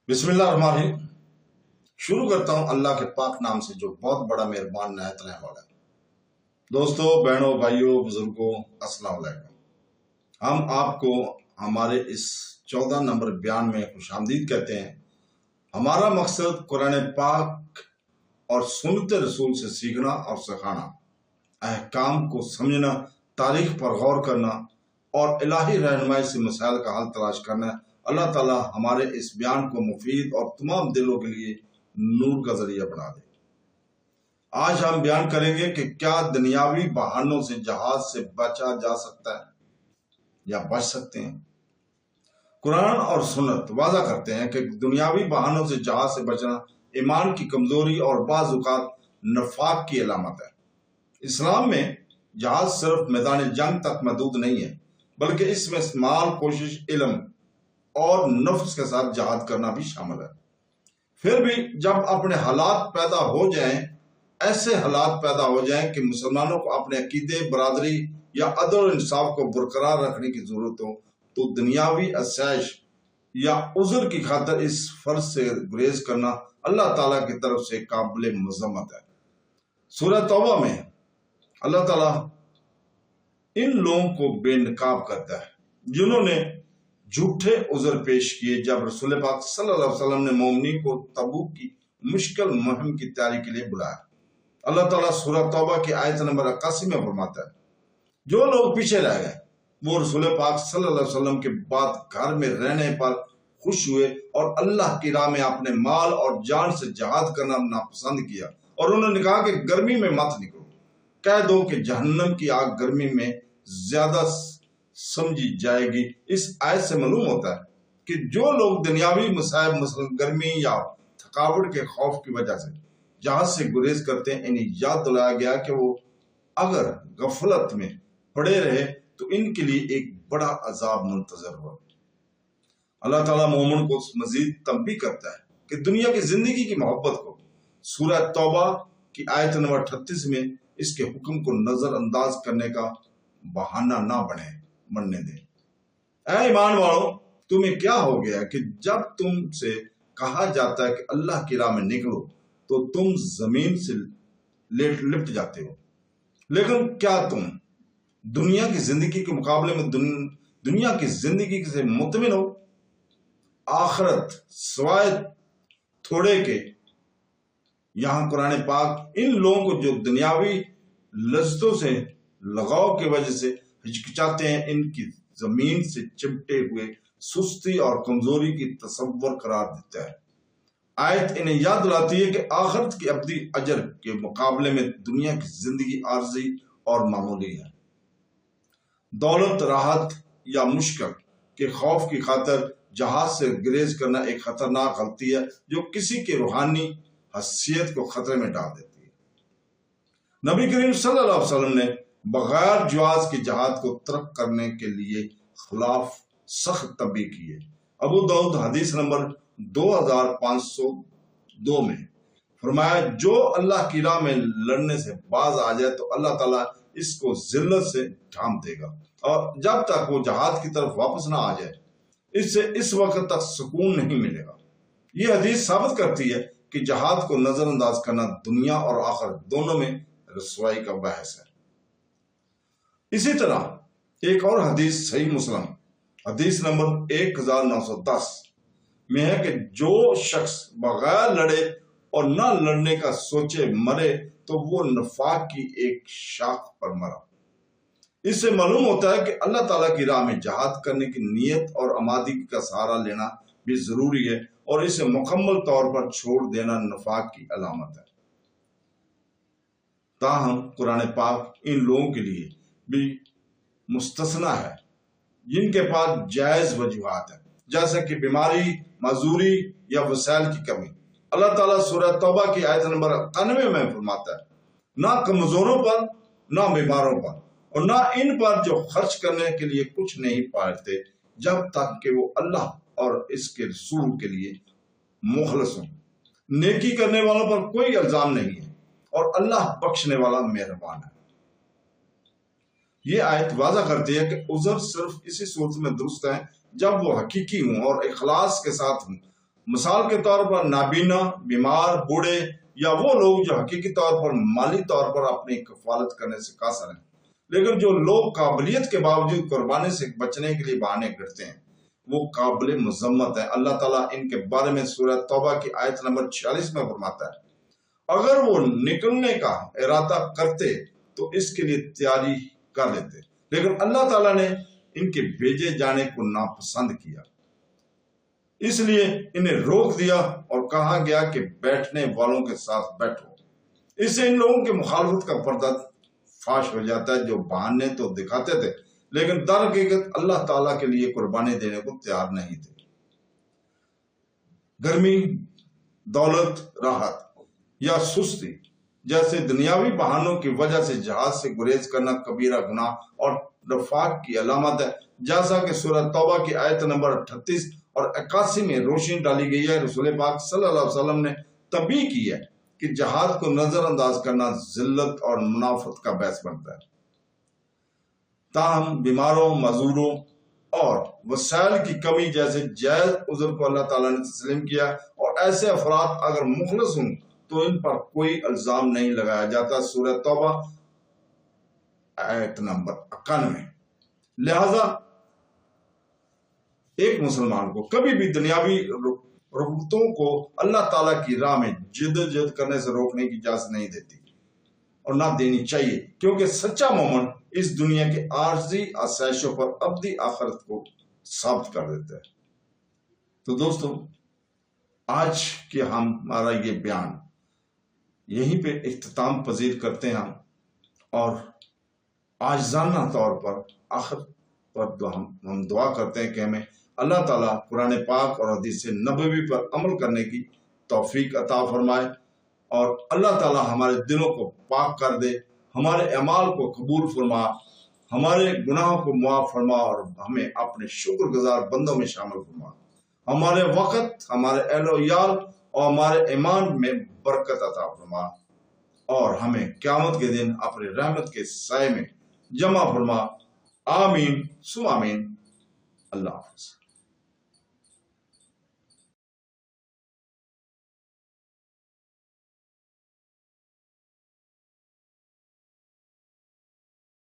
بسم اللہ الرحمن الرحیم۔ شروع کرتا ہوں اللہ کے پاک نام سے جو بہت بڑا مہربان نہایت رحم والا ہے۔ دوستو، بہنوں، بھائیوں، بزرگوں، السلام علیکم۔ ہم آپ کو ہمارے اس 14 نمبر بیان میں خوش آمدید کہتے ہیں۔ ہمارا مقصد قرآن پاک اور سنت رسول سے سیکھنا اور سکھانا، احکام کو سمجھنا، تاریخ پر غور کرنا اور الہی رہنمائی سے مسائل کا حل تلاش کرنا ہے۔ اللہ تعالیٰ ہمارے اس بیان کو مفید اور تمام دلوں کے لیے نور کا ذریعہ بنا دے۔ آج ہم بیان کریں گے کہ کیا دنیاوی بہانوں سے جہاز سے بچا جا سکتا ہے یا بچ سکتے ہیں۔ قرآن اور سنت واضح کرتے ہیں کہ دنیاوی بہانوں سے جہاز سے بچنا ایمان کی کمزوری اور بعض اوقات نفاق کی علامت ہے۔ اسلام میں جہاز صرف میدان جنگ تک محدود نہیں ہے، بلکہ اس میں مال، کوشش، علم اور نفس کے ساتھ جہاد کرنا بھی شامل ہے۔ پھر بھی جب اپنے حالات پیدا ہو جائیں، ایسے حالات پیدا ہو جائیں کہ مسلمانوں کو اپنے عقیدے، برادری یا عدل و انصاف کو برقرار رکھنے کی ضرورت ہو، تو دنیاوی آسائش یا عذر کی خاطر اس فرض سے گریز کرنا اللہ تعالیٰ کی طرف سے قابل مذمت ہے۔ سورہ توبہ میں اللہ تعالیٰ ان لوگوں کو بے نقاب کرتا ہے جنہوں نے جھوٹے عذر پیش کیے جب رسول پاک صلی اللہ علیہ وسلم نے مومنین کو تبوک کی مشکل مہم کی تیاری کے لیے بلایا۔ اللہ تعالیٰ سورہ توبہ کی آیت نمبر 81 میں فرماتا ہے، جو لوگ پیچھے رہ گئے وہ رسول پاک صلی اللہ علیہ وسلم کے بعد گھر میں رہنے پر خوش ہوئے اور اللہ کی راہ میں اپنے مال اور جان سے جہاد کرنا ناپسند کیا، اور انہوں نے کہا کہ گرمی میں مت نکلو۔ کہہ دو کہ جہنم کی آگ گرمی میں زیادہ سمجھی جائے گی۔ اس آیت سے معلوم ہوتا ہے کہ جو لوگ دنیاوی مصائب مثلا گرمی یا تھکاوٹ کے خوف کی وجہ سے جہاز سے گریز کرتے ہیں، انہیں یاد دلایا گیا کہ وہ اگر غفلت میں پڑے رہے تو ان کے لیے ایک بڑا عذاب منتظر ہوا۔ اللہ تعالیٰ مومن کو مزید تنبیہ کرتا ہے کہ دنیا کی زندگی کی محبت کو سورہ توبہ کی آیت نمبر 38 میں اس کے حکم کو نظر انداز کرنے کا بہانہ نہ بننے دیں۔ اے ایمان والو، تمہیں کیا ہو گیا کہ جب تم سے کہا جاتا ہے کہ اللہ کی راہ میں نکلو تو تم زمین سے لپٹ جاتے ہو؟ لیکن کیا تم دنیا کی زندگی کے مقابلے میں دنیا کی زندگی سے مطمئن ہو؟ آخرت سوائے تھوڑے کے، یہاں قرآن پاک ان لوگوں کو جو دنیاوی لذتوں سے لگاؤ کی وجہ سے ہچکچاتے ہیں، ان کی زمین سے چمٹے ہوئے سستی اور کمزوری کی تصور قرار دیتا ہے۔ آیت انہیں یاد دلاتی ہے کہ آخرت کی ابدی اجر کے مقابلے میں دنیا کی زندگی عارضی اور معمولی ہے۔ دولت، راحت یا مشکل کے خوف کی خاطر جہاز سے گریز کرنا ایک خطرناک غلطی ہے جو کسی کی روحانی حیثیت کو خطرے میں ڈال دیتی ہے۔ نبی کریم صلی اللہ علیہ وسلم نے بغیر جواز کی جہاد کو ترک کرنے کے لیے خلاف سخت تنبیہ کی ہے۔ ابو داؤد حدیث نمبر 2502 میں فرمایا، جو اللہ کی راہ میں لڑنے سے باز آ جائے تو اللہ تعالیٰ اس کو ذلت سے ڈھانپ دے گا، اور جب تک وہ جہاد کی طرف واپس نہ آ جائے اس سے اس وقت تک سکون نہیں ملے گا۔ یہ حدیث ثابت کرتی ہے کہ جہاد کو نظر انداز کرنا دنیا اور آخرت دونوں میں رسوائی کا باعث ہے۔ اسی طرح ایک اور حدیث صحیح مسلم حدیث نمبر 1910 میں ہے کہ جو شخص بغیر لڑے اور نہ لڑنے کا سوچے مرے تو وہ نفاق کی ایک شاخ پر مرا۔ اس سے معلوم ہوتا ہے کہ اللہ تعالیٰ کی راہ میں جہاد کرنے کی نیت اور آمادگی کا سہارا لینا بھی ضروری ہے، اور اسے مکمل طور پر چھوڑ دینا نفاق کی علامت ہے۔ تاہم قرآن پاک ان لوگوں کے لیے بھی مستثنیٰ ہے جن کے پاس جائز وجوہات ہیں، جیسے کہ بیماری، معذوری یا وسائل کی کمی۔ اللہ تعالیٰ سورہ توبہ کی آیت نمبر 91 میں فرماتا ہے، نہ کمزوروں پر، نہ بیماروں پر، اور نہ ان پر جو خرچ کرنے کے لیے کچھ نہیں پاتے، جب تک کہ وہ اللہ اور اس کے رسول کے لیے مخلص ہوں۔ نیکی کرنے والوں پر کوئی الزام نہیں ہے، اور اللہ بخشنے والا مہربان ہے۔ یہ آیت واضح کرتی ہے کہ عذر صرف اسی صورت میں درست ہے جب وہ حقیقی ہوں اور اخلاص کے ساتھ ہوں۔ مثال کے طور پر نابینا، بیمار، بوڑھے یا وہ لوگ جو حقیقی طور پر مالی طور پر اپنی کفالت کرنے سے قاصر ہیں، لیکن جو لوگ قابلیت کے باوجود قربانی سے بچنے کے لیے بہانے کرتے ہیں وہ قابل مذمت ہے۔ اللہ تعالیٰ ان کے بارے میں سورہ توبہ کی آیت نمبر 46 میں فرماتا ہے، اگر وہ نکلنے کا ارادہ کرتے تو اس کے لیے تیاری کر لیتے، لیکن اللہ تعالیٰ نے ان کے بھیجے جانے کو ناپسند کیا، اس لیے انہیں روک دیا اور کہا گیا کہ بیٹھنے والوں کے ساتھ بیٹھو۔ اس سے ان لوگوں کی مخالفت کا پردہ فاش ہو جاتا ہے جو بہانے تو دکھاتے تھے لیکن در حقیقت اللہ تعالیٰ کے لیے قربانی دینے کو تیار نہیں تھے۔ گرمی، دولت، راحت یا سستی جیسے دنیاوی بہانوں کی وجہ سے جہاز سے گریز کرنا کبیرہ گناہ اور نفاق کی علامت ہے، جیسا کہ سورہ توبہ کی آیت نمبر 38 اور 81 میں روشنی ڈالی گئی ہے۔ رسول پاک صلی اللہ علیہ وسلم نے تنبیہ کی ہے کہ جہاد کو نظر انداز کرنا ذلت اور منافقت کا باعث بنتا ہے۔ تاہم بیماروں، معذوروں اور وسائل کی کمی جیسے جائز عذر کو اللہ تعالیٰ نے تسلیم کیا، اور ایسے افراد اگر مخلص ہوں تو ان پر کوئی الزام نہیں لگایا جاتا۔ سورہ توبہ آیت نمبر 91۔ لہذا ایک مسلمان کو کبھی بھی دنیاوی رغبتوں کو اللہ تعالیٰ کی راہ میں جدوجہد کرنے سے روکنے کی اجازت نہیں دیتی اور نہ دینی چاہیے، کیونکہ سچا مومن اس دنیا کے عارضی آسائشوں پر ابدی آخرت کو ثابت کر دیتا ہے۔ تو دوستو، آج کے ہمارا یہ بیان یہیں پہ اختتام پذیر کرتے ہیں اور عاجزانہ طور پر آخر پر ہم دعا کرتے ہیں کہ ہمیں اللہ تعالیٰ قرآن پاک اور حدیث نبوی پر عمل کرنے کی توفیق عطا فرمائے، اور اللہ تعالیٰ ہمارے دلوں کو پاک کر دے، ہمارے اعمال کو قبول فرما، ہمارے گناہوں کو معاف فرما اور ہمیں اپنے شکر گزار بندوں میں شامل فرما، ہمارے وقت، ہمارے اہل و عیال اور ہمارے ایمان میں برکت عطا فرما، اور ہمیں قیامت کے دن اپنے رحمت کے سائے میں جمع فرما۔ آمین ثم آمین۔ اللہ حافظ۔